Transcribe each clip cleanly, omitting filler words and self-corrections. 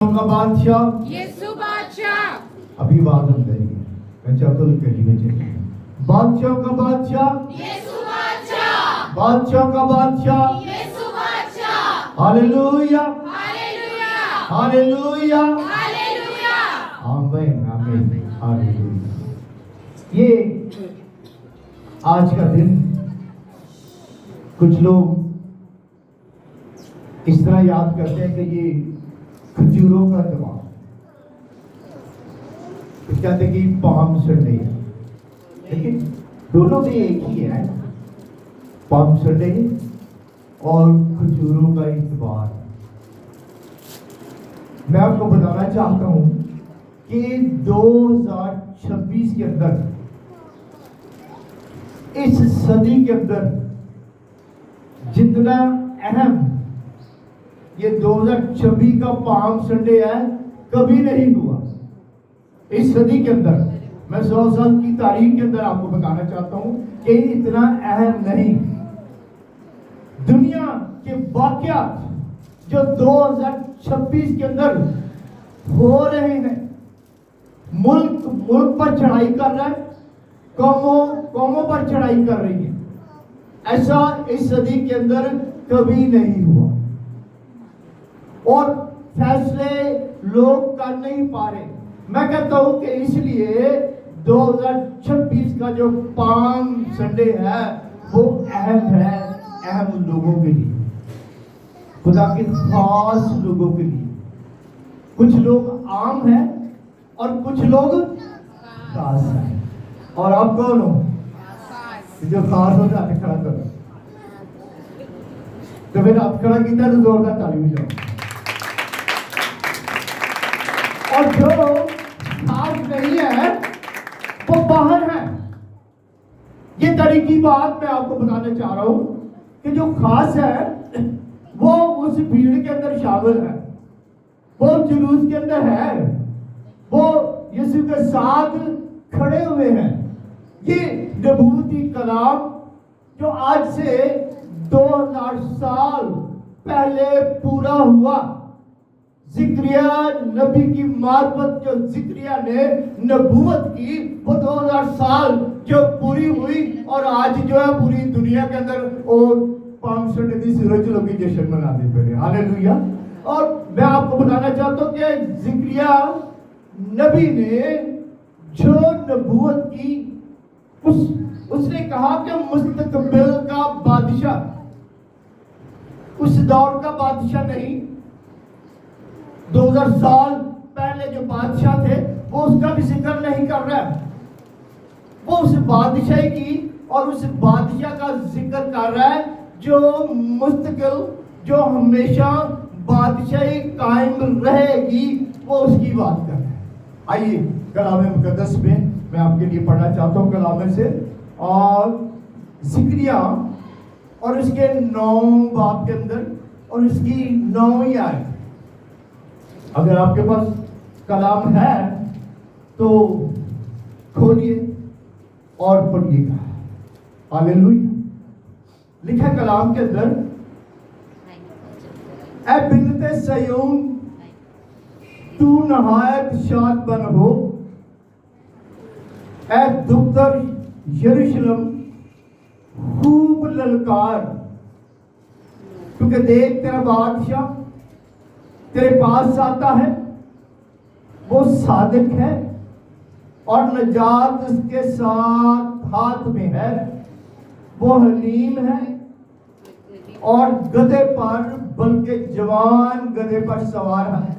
का बादशाह यीशु बादशाह। अभी आवाज हम करेंगे कचौकल करी में चलिए। बादशाह का बादशाह यीशु बादशाह। बादशाह का बादशाह यीशु बादशाह। Hallelujah hallelujah hallelujah hallelujah. आमीन आमीन हालेलुया। ये आज का दिन कुछ लोग इस तरह याद करते हैं कि ये खजूरों का त्योहार, कुछ कहते हैं कि पाम संडे है, लेकिन दोनों में एक ही है, पाम संडे और खजूरों का त्योहार। मैं आपको बताना चाहता हूं कि 2026 के अंदर, इस सदी के अंदर जितना अहम ये 2026 का पाम संडे है, कभी नहीं हुआ इस सदी के अंदर। मैं 100 साल की तारीख के अंदर आपको बताना चाहता हूं कि इतना अहम नहीं। दुनिया के वाकयात जो 2026 के अंदर हो रहे हैं, मुल्क पर चढ़ाई कर रहा है, कौमों पर चढ़ाई कर रही है, ऐसा इस सदी के अंदर कभी नहीं हुआ। और फैसले लोग कर नहीं पा रहे। मैं कहता हूं कि इसलिए 2026 का जो पाम संडे है वो अहम है, अहम लोगों के लिए, खुदा के खास लोगों के लिए। कुछ लोग आम हैं और कुछ लोग खास हैं। और आप कौन हो? जो खास हो जाते खड़ा करो। तो फिर आप खड़ा किया तो जोरदार ताली बजाओ। और जो खास नहीं है वो बाहर है। ये तरह की बात मैं आपको बताना चाह रहा हूं कि जो खास है वो उस भीड़ के अंदर शामिल है, वो जुलूस के अंदर है, वो यीशु के साथ खड़े हुए हैं। ये नबूवती कलाम जो आज से 2000 साल पहले पूरा हुआ, ज़िक्रिया नबी की मार्फत जो ज़िक्रिया ने नबूवत की, वो 2000 साल जो पूरी हुई, और आज जो है पूरी दुनिया के अंदर और पाम संडे दी सूरज लोग जश्न मनाते पड़े। हालेलुया। और मैं आपको बताना चाहता हूं कि ज़िक्रिया नबी ने जो नबूवत की, उसने कहा कि मुस्तकबिल का बादशाह, उस दौर का बादशाह नहीं, 2000 साल पहले जो बादशाह थे वो उसका भी जिक्र नहीं कर रहा है। वो उस बादशाही की और उस बादशाह का जिक्र कर रहा है जो मुस्तकिल, जो हमेशा बादशाही कायम रहेगी, वो उसकी बात कर रहा है। आइए कलाम मुकद्दस में मैं आपके लिए पढ़ना चाहता हूँ कलाम से, और ज़िक्रिया और इसके 9 बाब के अंदर और इसकी 9वीं आयत। अगर आपके पास कलाम है तो खोलिए और पढ़िएगा। हालेलुया। लिखा कलाम के अंदर, ऐ बिन्नते सयून तू नहायत शादबन हो, ऐ दुख्तर यरूशलेम खूब ललकार, क्योंकि देख तेरा बादशाह तेरे पास आता है, वो सादिक है और नजात उसके साथ हाथ में है, वो हलीम है और गधे पर, बल्कि जवान गधे पर सवार है।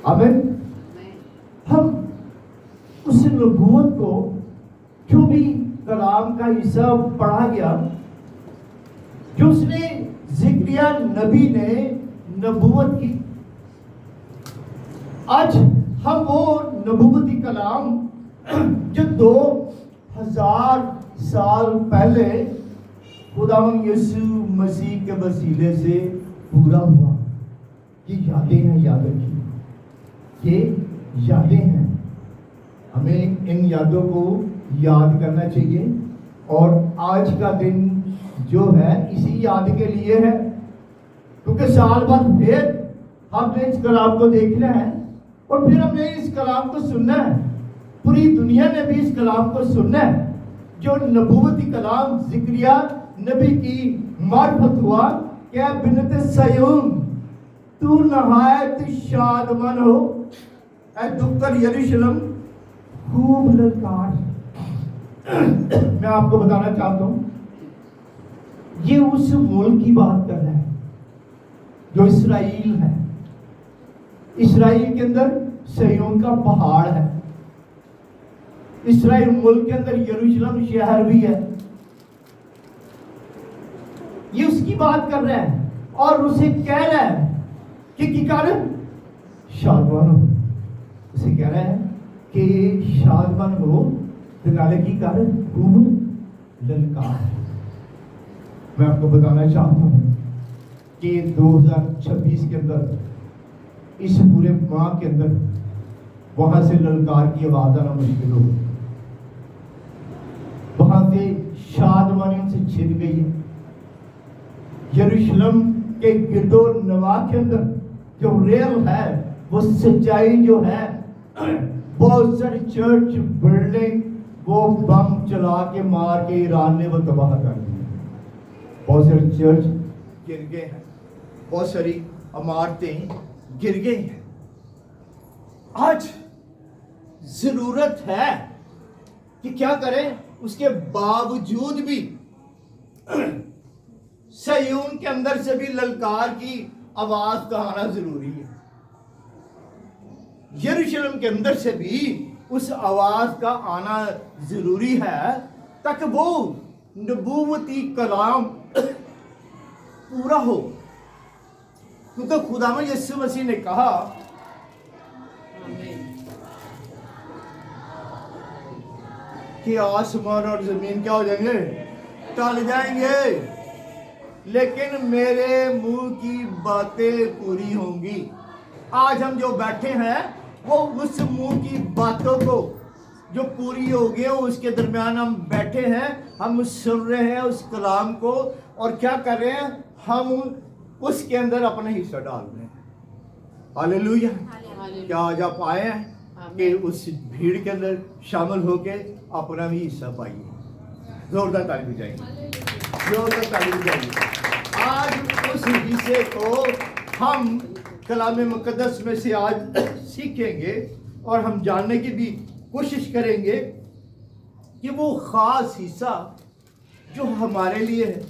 आमीन। हम उस नबूवत को, जो भी कलाम का हिस्सा पढ़ा गया, जो उसने ज़िक्रिया नबी ने नबूवत की, आज हम वो नबूवती कलाम जो 2000 साल पहले खुदावंद यीशु मसीह के वसीले से पूरा हुआ, ये यादें हैं, याद रखिए, ये यादें हैं। हमें इन यादों को याद करना चाहिए। और आज का दिन जो है इसी याद के लिए है, तो क्योंकि साल बाद फिर हमने इस कलाम को देखना है और फिर हमने इस कलाम को सुनना है। पूरी दुनिया ने भी इस कलाम को सुनना है जो नबूवती कलाम ज़िक्रिया नबी की मार्फत हुआ। क्या बिन्नत सयून तू नहायत शादमन हो, ऐ दुख्तर यरूशलेम खूब ललकार। मैं आपको बताना चाहता हूँ ये उस मुल्क की बात कर रहा है जो इसराइल है। इसराइल के अंदर सयोन का पहाड़ है। इसराइल मुल्क के अंदर यरूशलेम शहर भी है। ये उसकी बात कर रहा है और उसे कह रहा है कि कारण शादमान हो। उसे कह रहा है कि शादमान हो दिनाले की कारण खूब ललकार। मैं आपको बताना चाहता हूँ कि 2026 के अंदर इस पूरे माह के अंदर वहां से ललकार की आवाज आना मुश्किल हो गई। वहां से शादमानी उनसे छिन गई है। यरूशलेम के गिरदो नवा के अंदर जो रेल है वो सच्चाई जो है, बहुत सारी चर्च बिल्डिंग वो बम चला के मार के ईरान ने वो तबाह कर दी। बहुत सारे चर्च गिर गए हैं, बहुत सारी इमारतें गिर गई हैं। आज जरूरत है कि क्या करें, उसके बावजूद भी सयून के अंदर से भी ललकार की आवाज का आना जरूरी है। यरूशलेम के अंदर से भी उस आवाज का आना जरूरी है ताकि वो नबूवती कलाम पूरा हो। क्योंकि खुदावंद यीशु मसीह ने कहा कि आसमान और जमीन क्या हो जाएंगे, टल जाएंगे, लेकिन मेरे मुंह की बातें पूरी होंगी। आज हम जो बैठे हैं वो उस मुंह की बातों को जो पूरी हो गई उसके दरमियान हम बैठे हैं, हम सुन रहे हैं उस कलाम को और क्या कर रहे हैं, हम उसके अंदर अपना हिस्सा डाल रहे हैं। हालेलुया। क्या आज आप आए हैं कि उस भीड़ के अंदर शामिल होके अपना भी हिस्सा पाइए। जोरदार ताली बजाइए, जोरदार ताली बजाइए। आज उस हिस्से को हम कलाम मुकद्दस में से आज सीखेंगे और हम जानने की भी कोशिश करेंगे कि वो खास हिस्सा जो हमारे लिए है,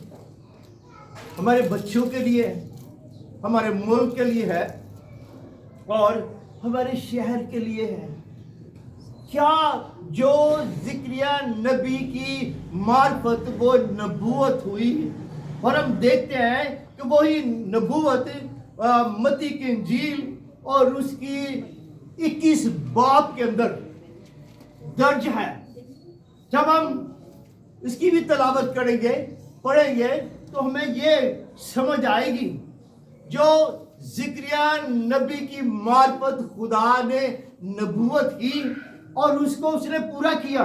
हमारे बच्चों के लिए है, हमारे मुल्क के लिए है और हमारे शहर के लिए है। क्या जो ज़िक्रिया नबी की मार्फत वो नबूवत हुई और हम देखते हैं कि वही नबूवत मत्ती की इंजील और उसकी 21 बाब के अंदर दर्ज है। जब हम इसकी भी तलावत करेंगे, पढ़ेंगे तो हमें ये समझ आएगी जो ज़िक्रिया नबी की मार्फत खुदा ने नबूवत की और उसको उसने पूरा किया।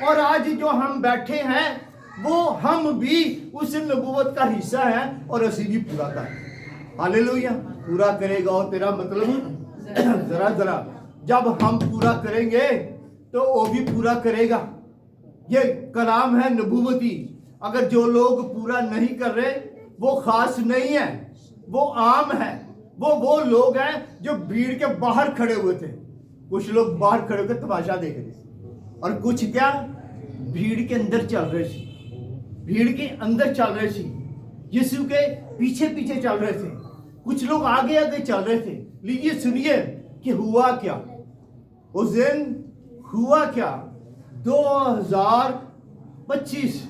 और आज जो हम बैठे हैं वो हम भी उस नबूवत का हिस्सा हैं और असी भी पूरा करें। हालेलुया। पूरा करेगा और तेरा मतलब जरा जरा जब हम पूरा करेंगे तो वो भी पूरा करेगा। ये कलाम है नबूवती। अगर जो लोग पूरा नहीं कर रहे वो खास नहीं है, वो आम है। वो लोग हैं जो भीड़ के बाहर खड़े हुए थे। कुछ लोग बाहर खड़े होकर तमाशा देख रहे थे और कुछ क्या भीड़ के अंदर चल रहे थे, भीड़ के अंदर चल रहे थे, यीशु के पीछे पीछे चल रहे थे। कुछ लोग आगे आगे चल रहे थे। लीजिए सुनिए कि हुआ क्या उस दिन, हुआ क्या 2025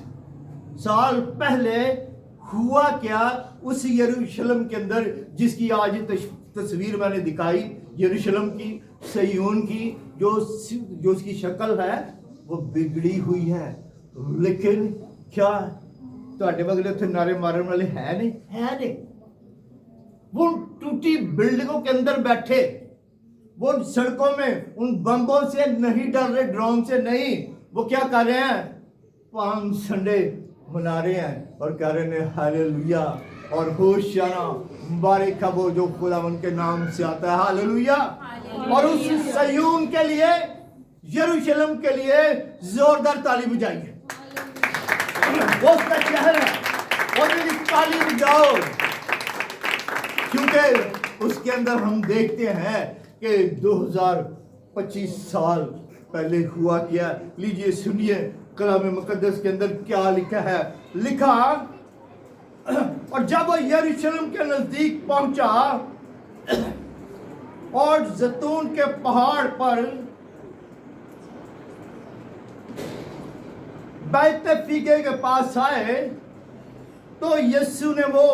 साल पहले हुआ क्या उस यरूशलेम के अंदर जिसकी आज तस्वीर मैंने दिखाई, यरूशलेम की, सयून की, जो उसकी शक्ल है वो बिगड़ी हुई है। लेकिन क्या ਤੁਹਾਡੇ बगले थे नारे मारने वाले है नहीं। वो टूटी बिल्डिंगों के अंदर बैठे, वो सड़कों में उन बम्बों से नहीं डर रहे, ड्रोन से नहीं। वो क्या कर रहे हैं, पाम संडे मना रहे हैं और कह रहे हैं हालेलुया, और होशाना मुबारक है वो जो खुदावंद के नाम से आता है। हालेलुया। और उस सयून के लिए, यरूशलेम के लिए जोरदार ताली बजाइए। वो उसका शहर है, और मेरी ताली बजाओ, क्योंकि उसके अंदर हम देखते हैं कि 2025 साल पहले हुआ क्या। लीजिए सुनिए कलाम मुकद्दस के अंदर क्या लिखा है। लिखा, और जब वो यरूशलेम के नजदीक पहुंचा और जैतून के पहाड़ पर बैतफीगे के पास आए, तो यीशु ने वो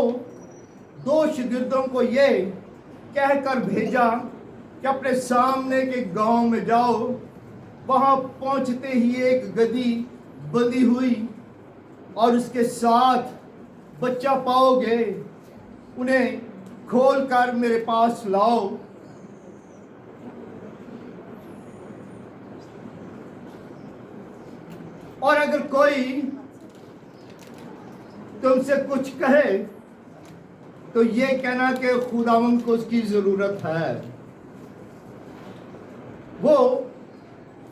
2 शागिर्दों को ये कहकर भेजा कि अपने सामने के गांव में जाओ। वहां पहुंचते ही एक गधी बंधी हुई और उसके साथ बच्चा पाओगे, उन्हें खोल कर मेरे पास लाओ। और अगर कोई तुमसे कुछ कहे तो ये कहना कि खुदावंद को उसकी जरूरत है। वो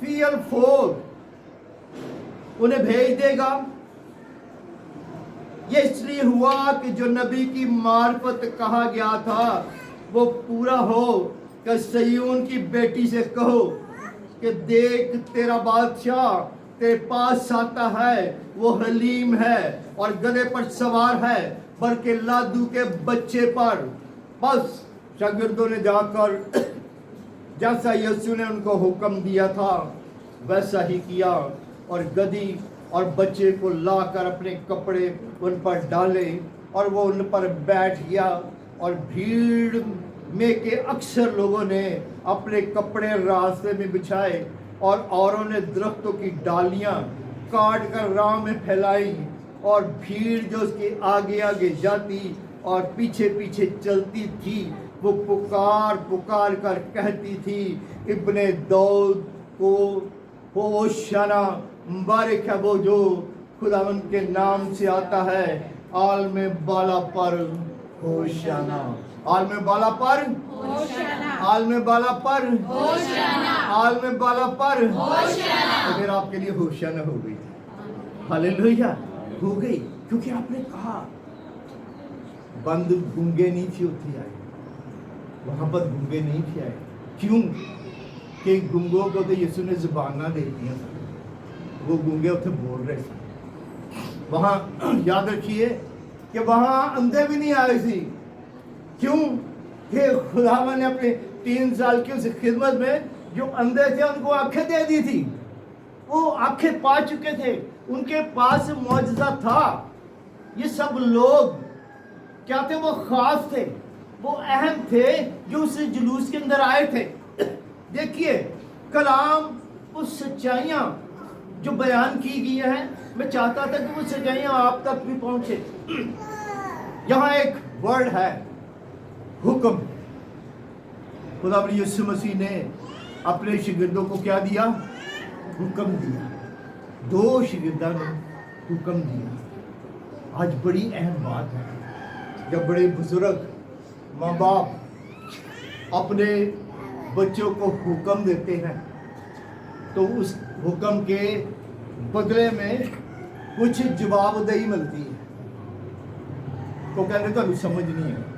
फील 4 उन्हें भेज देगा। ये इसलिए हुआ कि जो नबी की मार्फत कहा गया था वो पूरा हो, कि सयून की बेटी से कहो कि देख तेरा बादशाह तेरे पास आता है, वो हलीम है और गधे पर सवार है, बल्कि लादू के बच्चे पर। बस शागिर्दों ने जाकर जैसा यीशु ने उनको हुक्म दिया था वैसा ही किया, और गधी और बच्चे को लाकर अपने कपड़े उन पर डाले और वो उन पर बैठ गया। और भीड़ में के अक्सर लोगों ने अपने कपड़े रास्ते में बिछाए और औरों ने दरख्तों की डालियां काट कर राह में फैलाई, और भीड़ जो उसके आगे आगे जाती और पीछे पीछे चलती थी वो पुकार पुकार कर कहती थी, इब्ने दाऊद को होशाना, मुबारक है वो जो खुदावंद के नाम से आता है, आलमे बाला पर होशाना। आलमे बाला पर होशाना, आलमे बाला पर होशाना, आलमे बाला पर होशाना। तो फिर आपके लिए होशाना हो गई। हालेलुया, हो गई, क्योंकि आपने कहा। बंद गूंगे नहीं थे उठे आए, वहां पर गूंगे नहीं थे आए। क्यों? कि गूंगों को तो यीशु ने जुबाना दे दिया था, वो गूंगे उठे बोल रहे थे। वहां याद रखिए कि वहां अंधे भी नहीं आए थे। क्यों? कि खुदावन ने अपने 3 साल की उस खिदमत में जो अंधे थे उनको आंखें दे दी थी, वो आंखें पा चुके थे, उनके पास मौजूदा था। ये सब लोग क्या थे? वो खास थे, वो अहम थे जो उस जुलूस के अंदर आए थे। देखिए कलाम, वो सच्चाइयां जो बयान की गई हैं, मैं चाहता था कि वो सच्चाइयां आप तक भी पहुंचे। यहां एक वर्ड है, हुक्म। खुदा यीशु मसीह ने अपने शागिर्दों को क्या दिया? हुक्म दिया। 2 शागिर्दों ने हुक्म दिया। आज बड़ी अहम बात है जब बड़े बुजुर्ग माँ बाप अपने बच्चों को हुक्म देते हैं, तो उस हुक्म के बदले में कुछ जवाबदेही मिलती है। तो कहते तो समझ नहीं है।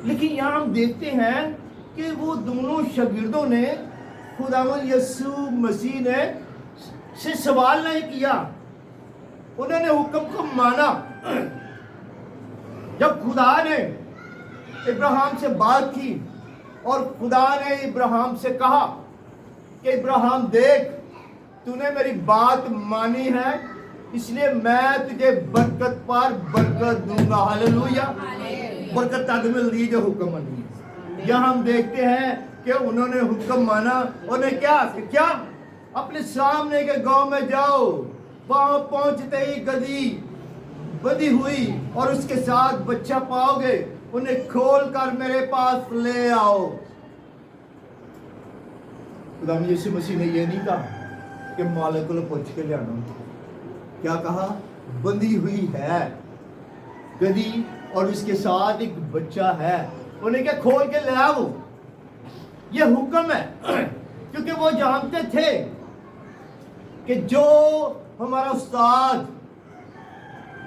लेकिन यहाँ हम देखते हैं कि वो दोनों शागिर्दों ने खुदावंद यीशु मसीह ने से सवाल नहीं किया, उन्होंने हुक्म को माना। जब खुदा ने इब्राहिम से बात की और खुदा ने इब्राहिम से कहा कि इब्राहिम देख, तूने मेरी बात मानी है, इसलिए मैं तुझे बरकत पर बरकत दूंगा। हालेलुया। बरकत तद मिलती जो हुक्म मानी। यहाँ हम देखते हैं कि उन्होंने हुक्म माना। उन्हें क्या अपने सामने के गांव में जाओ। वहां पहुंचते ही गधी बंधी हुई और उसके साथ बच्चा पाओगे, उन्हें खोल कर मेरे पास ले आओ। खुदा यीशु मसीह ने यह नहीं कहा कि मालिक को पूछ के ले आना। क्या कहा? बंधी हुई है, گدھی اور اس کے ساتھ ایک بچہ ہے. انہیں کیا کھول کے لے آؤ. یہ حکم ہے کیونکہ وہ جانتے تھے کہ جو ہمارا استاد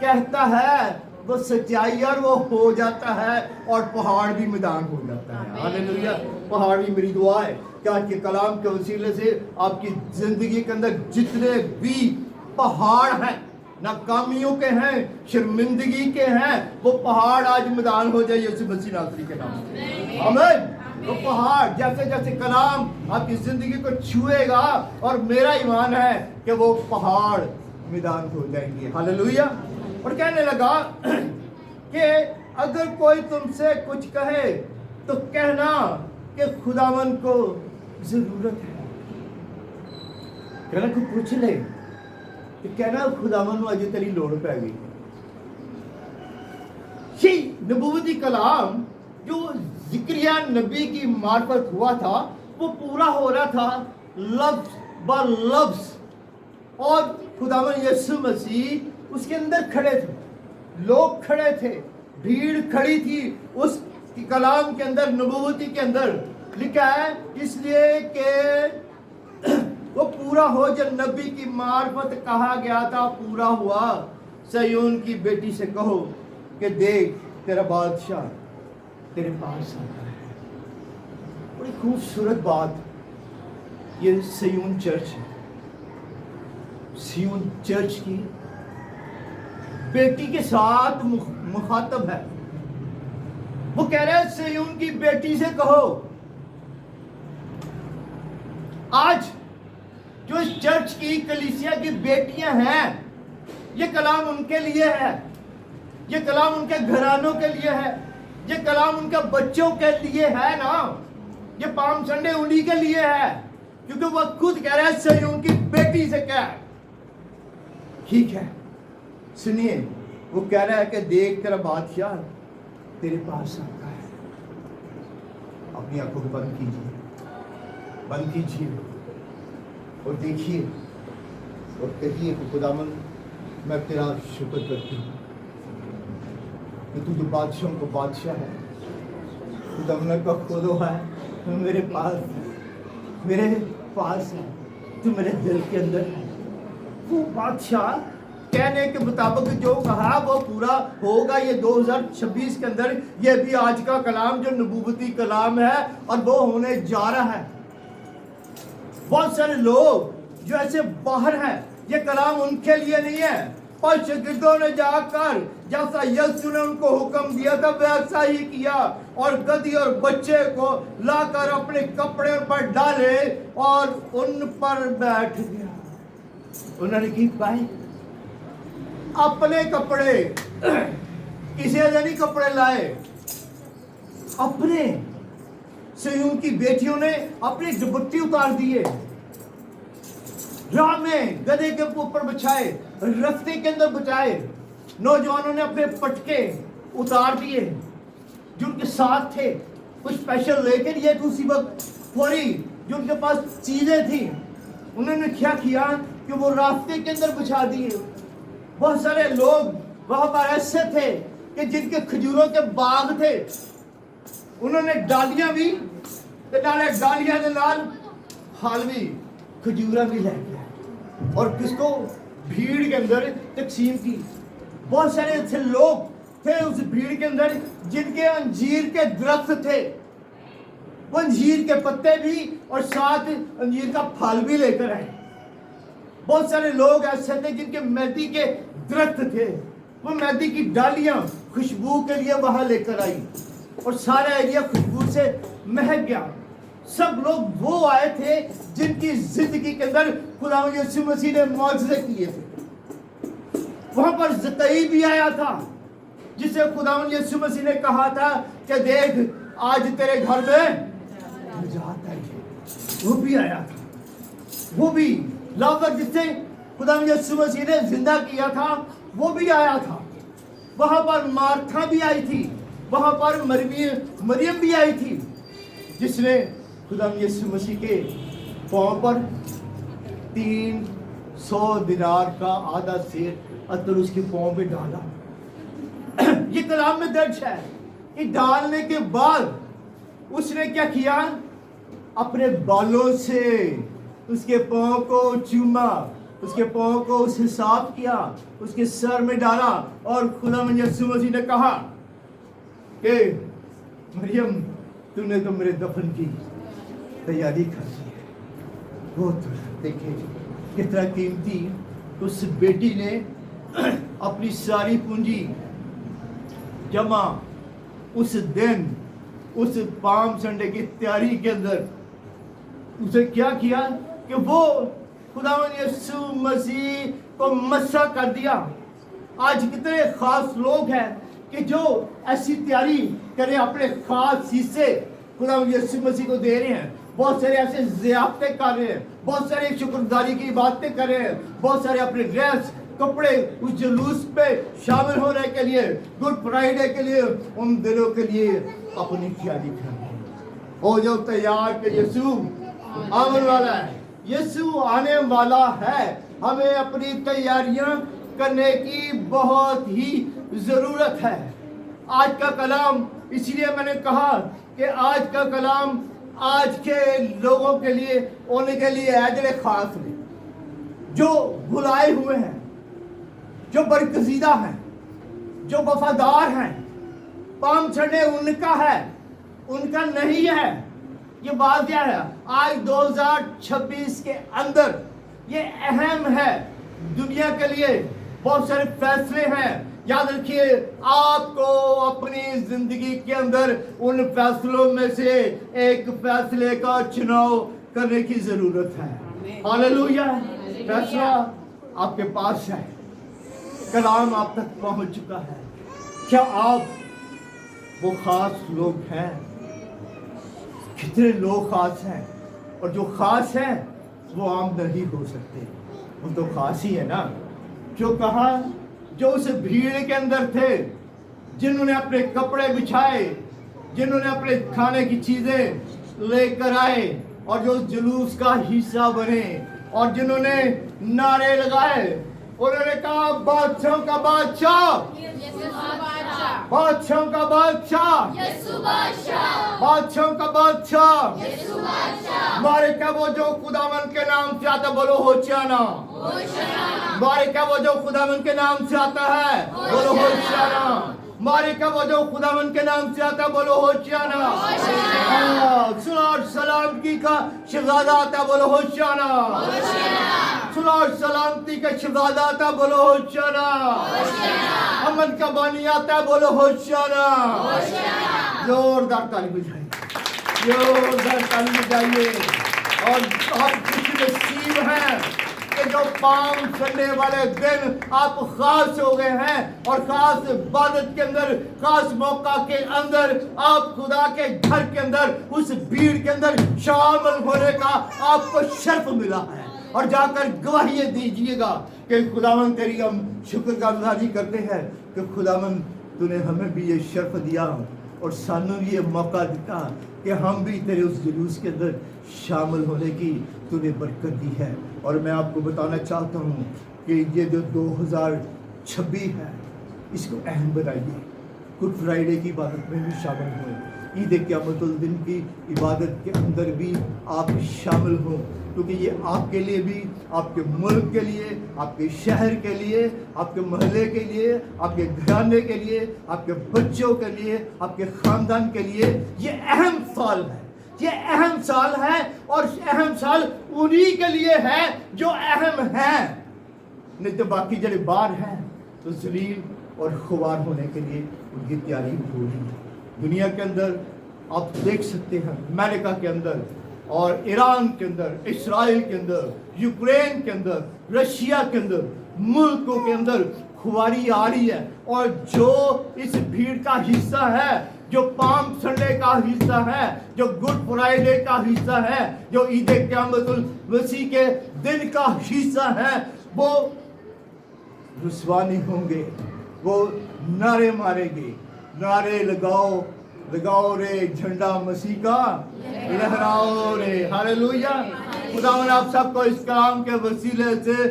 کہتا ہے وہ سچائی اور وہ ہو جاتا ہے اور پہاڑ بھی میدان ہو جاتا ہے. ہاللیلویا. پہاڑ بھی میری دعا ہے کہ آج کے کلام کے وسیلے سے آپ کی زندگی کے اندر جتنے بھی پہاڑ ہیں، ناکامیوں کے ہیں، شرمندگی کے ہیں، وہ پہاڑ آج میدان ہو جائے یسوع مسیح ناصری کے نام سے. آمین. وہ پہاڑ جیسے جیسے کلام آپ کی زندگی کو چھوئے گا، اور میرا ایمان ہے کہ وہ پہاڑ میدان ہو جائیں گے. ہاللیلویا. اور کہنے لگا کہ اگر کوئی تم سے کچھ کہے تو کہنا کہ خداوند کو ضرورت ہے. کہنا کوئی پوچھ لے کہ کہنا خداوند نو اجے تیری لوڑ پہ گئی. یہ نبوتی کلام جو ذکریہ نبی کی معرفت ہوا تھا وہ پورا ہو رہا تھا لفظ با لفظ. اور خداوند یسوع مسیح اس کے اندر کھڑے تھے، لوگ کھڑے تھے، بھیڑ کھڑی تھی. اس کلام کے اندر، نبوتی کے اندر لکھا ہے اس لیے کہ وہ پورا ہو جو نبی کی معرفت کہا گیا تھا پورا ہوا. سیون کی بیٹی سے کہو کہ دیکھ تیرا بادشاہ تیرے پاس آتا ہے. بڑی خوبصورت بات یہ سیون چرچ ہے. سیون چرچ کی بیٹی کے ساتھ مخاطب ہے. وہ کہہ رہے ہیں سیون کی بیٹی سے کہو. آج جو اس چرچ کی کلیسیا کی بیٹیاں ہیں، یہ کلام ان کے لیے ہے، یہ کلام ان کے گھرانوں کے لیے ہے، یہ کلام ان کے بچوں کے لیے ہے نا. یہ پام سنڈے انہی کے لیے ہے، کیونکہ وہ خود کہہ رہے ہیں سیون کی بیٹی سے کہہ. ٹھیک ہے سنیے. وہ کہہ رہا ہے کہ دیکھ تیرا بادشاہ تیرے پاس آتا ہے. اپنی آنکھوں کو بند کیجیے اور دیکھیے اور کہیے کہ خداوند میں تیرا شکر کرتی ہوں کہ تو جو بادشاہوں کو بادشاہ ہے، خداوند کا خدا ہے، میرے پاس ہے، تو میرے دل کے اندر ہے. وہ بادشاہ کہنے کے مطابق جو کہا وہ پورا ہوگا. یہ 2026 کے اندر یہ بھی آج کا کلام جو نبوتی کلام ہے اور وہ ہونے جا رہا ہے. بہت سارے لوگ جو ایسے باہر ہیں، یہ کلام ان کے لیے نہیں ہے. اور شاگردوں نے جا کر جیسا یسوع نے ان کو حکم دیا تھا ویسا ہی کیا، اور گدھی اور بچے کو لا کر اپنے کپڑے پر ڈالے اور ان پر بیٹھ گیا. انہوں نے کی پائے اپنے کپڑے، کسی نے نہیں کپڑے لائے، اپنے. سیون کی بیٹیوں نے اپنی دوپٹے اتار دیے، راہ میں گدھے کے اوپر بچھائے، رستے کے اندر بچائے. نوجوانوں نے اپنے پٹکے اتار دیے جو ان کے ساتھ تھے، کچھ اسپیشل لے کے. یہ دوسری وقت فوری جو ان کے پاس چیزیں تھیں انہوں نے کیا کیا کہ وہ راستے کے اندر بچھا دیے. بہت سارے لوگ وہاں پر ایسے تھے کہ جن کے کھجوروں کے باغ تھے، انہوں نے ڈالیاں بھی ڈالیاں کے نال پھل بھی کھجورا بھی لے گیا اور کس کو بھیڑ کے اندر تقسیم کی. بہت سارے ایسے لوگ تھے اس بھیڑ کے اندر جن کے انجیر کے درخت تھے، وہ انجیر کے پتے بھی اور ساتھ انجیر کا پھل بھی لے کر آئے. بہت سارے لوگ ایسے تھے جن کے مہندی کے درخت تھے، وہ مہندی کی ڈالیاں خوشبو کے لیے وہاں لے کر آئی اور سارا ایریا خوشبو سے مہک گیا. سب لوگ وہ آئے تھے جن کی زندگی کے اندر خدا یسوع مسیح نے معجزے کیے تھے. وہاں پر زکئی بھی آیا تھا جسے خدا یسوع مسیح نے کہا تھا کہ دیکھ آج تیرے گھر میں نجات آئی ہے. وہ بھی آیا تھا. وہ بھی لازر جس سے خدا یسوع مسیح نے زندہ کیا تھا وہ بھی آیا تھا. وہاں پر مارتھا بھی آئی تھی، وہاں پر مریم بھی آئی تھی جس نے خدا یسوع مسیح کے پاؤں پر 300 دینار کا آدھا سیر عطر اس کے پاؤں پہ ڈالا. ये कलाम में दर्ज है कि डालने के बाद उसने क्या किया, अपने बालों से उसके पाँव को चूमा, उसके पाँव को उसे साफ किया, उसके सर में डाला और खुदावंद यीशु मसीह ने कहा कि मरियम तूने तो मेरे दफन की तैयारी कर ली है। वो तो देखे कितना कीमती उस बेटी ने अपनी सारी पूंजी जमा उस दिन उस पाम संडे की तैयारी के अंदर उसे क्या किया कि वो खुदावंद यीशु मसीह को मसा कर दिया। आज कितने खास लोग हैं कि जो ऐसी तैयारी करें, अपने खास हिस्से खुदावंद यीशु मसीह को दे रहे हैं। बहुत सारे ऐसे ज़ियाफ़तें कर रहे हैं, बहुत सारे शुक्रगुजारी की बातें कर रहे हैं, बहुत सारे अपने ड्रेस कपड़े उस जुलूस पे शामिल होने के लिए, गुड फ्राइडे के लिए, उन दिनों के लिए अपनी तैयारी कर रहे हैं। हो जाओ तैयार कि यीशु आने वाला है, यीशु आने वाला है। हमें अपनी तैयारियां करने की बहुत ही ज़रूरत है। आज का कलाम, इसलिए मैंने कहा कि आज का कलाम आज के लोगों के लिए होने के लिए है, जड़े खास हैं, जो बुलाए हुए हैं, जो बरकजीदा हैं, जो वफादार हैं। पाम चढ़ने उनका है, उनका नहीं है। ये बात क्या है, आज 2026 के अंदर ये अहम है दुनिया के लिए। बहुत सारे फैसले हैं, याद रखिए आपको अपनी जिंदगी के अंदर उन फैसलों में से एक फैसले का चुनाव करने की जरूरत है। हालेलुया। फैसला आपके पास है, कलाम आप तक पहुंच चुका है। क्या आप वो खास लोग हैं? कितने लोग खास हैं, और जो खास हैं वो आम नहीं हो सकते, वो तो खास ही है ना। जो कहा, जो उस भीड़ के अंदर थे, जिन्होंने अपने कपड़े बिछाए, जिन्होंने अपने खाने की चीजें लेकर आए और जो जुलूस का हिस्सा बने, और जिन्होंने नारे लगाए, उन्होंने कहा बादशाह का बादशाह, बादशाह का बादशाह, बादशाह का बादशाह। मारे क्या वो जो खुदावन के नाम से आता, बोलो होशियाना। मारे क्या वो जो खुदावन के नाम से आता है, बोलो होशियाना। मारे क्या वो जो खुदावन के नाम से आता, बोलो होशियाना। सुलार सलामती का शहजादा आता, बोलो होशियाना। सुलार सलामती का शहजादा आता, बोलो होशियाना। अमन का बानी आता, बोलो होशियाना। जोरदार ताली बजाइए, जोरदार ताली बजाइए। और आप खुश नसीब हैं कि जो पाम संडे वाले दिन आप खास हो गए हैं, और खास इबादत के अंदर, खास मौका के अंदर आप खुदा के घर के अंदर, उस भीड़ के अंदर शामिल होने का आपको शर्फ मिला है। और जाकर गवाही दीजिएगा कि खुदावन तेरी हम शुक्रगुजारी करते हैं कि खुदावन तूने हमें भी ये शर्फ दिया और सानू ये मौका दिया कि हम भी तेरे उस जुलूस के अंदर शामिल होने की तूने बरकत दी है। और मैं आपको बताना चाहता हूँ कि ये जो 2026 है, इसको अहम बनाइए। गुड फ्राइडे की इबादत में भी शामिल हुए, ईद क़यामतुल दिन की इबादत के अंदर भी आप शामिल हों, क्योंकि ये आपके लिए भी, आपके मुल्क के लिए, आपके शहर के लिए, आपके मोहल्ले के लिए, आपके घराने के लिए, आपके बच्चों के लिए, आपके ख़ानदान के लिए ये अहम साल है। ये अहम साल है, और अहम साल उन्हीं के लिए है जो अहम हैं, नहीं तो बाकी जड़े बाहर हैं तो जलील और खुबार होने के लिए उनकी तैयारी हो रही है। दुनिया के अंदर आप देख सकते हैं, अमेरिका के अंदर और ईरान के अंदर, इस्राइल के अंदर, यूक्रेन के अंदर, रशिया के अंदर, मुल्कों के अंदर खुबारी आ रही है। और जो इस भीड़ का हिस्सा है, जो पाम संडे का हिस्सा है, जो गुड फ्राइडे का हिस्सा है, जो ईद क़यामतुल मसीह के दिन का हिस्सा है, वो रुस्वा नहीं होंगे, वो नारे मारेंगे, नारे लगाओ लगाओ रे झंडा मसीह का, लहराओ रे। हालेलुया। खुदावन आप सबको इस कलाम के वसीले से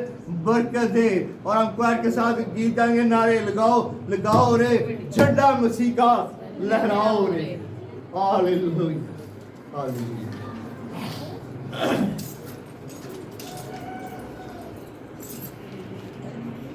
बरकत दे। और हम क्वायर के साथ गीत गाएंगे, नारे लगाओ लगाओ रे झंडा मसीह का, लहराओ रे। Hallelujah hallelujah.